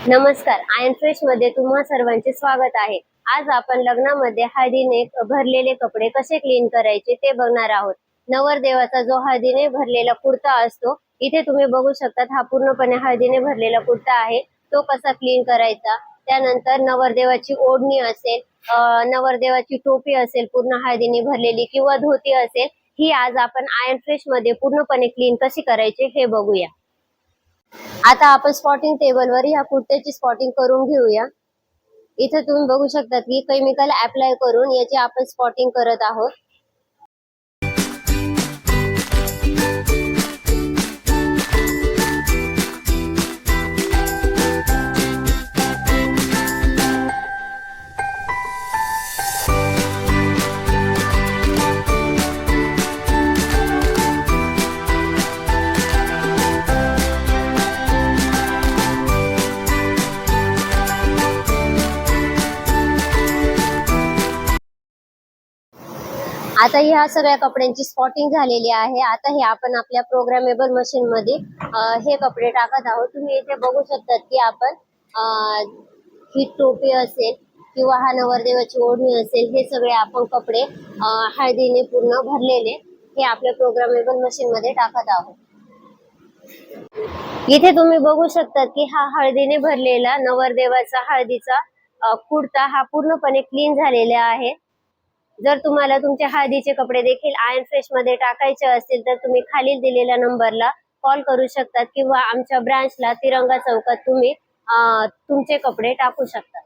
नमस्कार, ion fresh मध्ये तुम्हा सर्वांचे स्वागत आहे। आज आपण लग्नामध्ये हळदीने भरलेले कपडे कसे क्लीन करायचे ते बघणार आहोत। नवरदेवाचा जो हळदीने भरलेला कुर्ता असतो, इथे तुम्ही बघू शकता हा पूर्णपणे हळदीने भरलेला कुर्ता आहे, तो कसा क्लीन करायचा। त्यानंतर नवरदेवाची ओढणी असेल, नवरदेवाची टोपी असेल पूर्ण हळदीने भरलेली किंवा धोती असेल, ही आज आपण आयन फ्रेश मध्ये पूर्णपणे क्लीन कशी करायचे हे बघूया। आता आपण स्पॉटिंग टेबलवर ह्या कुर्त्याची स्पॉटिंग करून घेऊया। इथे तुम्ही बघू शकता की केमिकल अप्लाय करून याची आपण स्पॉटिंग करत आहोत। आता ह्या सगळ्या कपड्यांची स्पॉटिंग झालेली आहे। आता हे आपण आपल्या प्रोग्रामेबल मशीन मध्ये हे कपडे टाकत आहोत। तुम्ही इथे बघू शकतात की आपण ही टोपी असेल किंवा हा नवरदेवाची ओढणी असेल, हे सगळे आपण कपडे हळदीने पूर्ण भरलेले हे आपल्या प्रोग्रामेबल मशीन मध्ये टाकत आहोत। इथे तुम्ही बघू शकतात की हा हळदीने भरलेला नवरदेवाचा हळदीचा कुर्ता हा पूर्णपणे क्लीन झालेला आहे। जर तुम्हाला तुमच्या हळदीचे कपडे देखील आयन फ्रेश मध्ये टाकायचे असतील तर तुम्ही खालील दिलेल्या नंबरला कॉल करू शकता किंवा आमच्या ब्रांचला तिरंगा चौकात तुम्ही तुमचे कपडे टाकू शकता।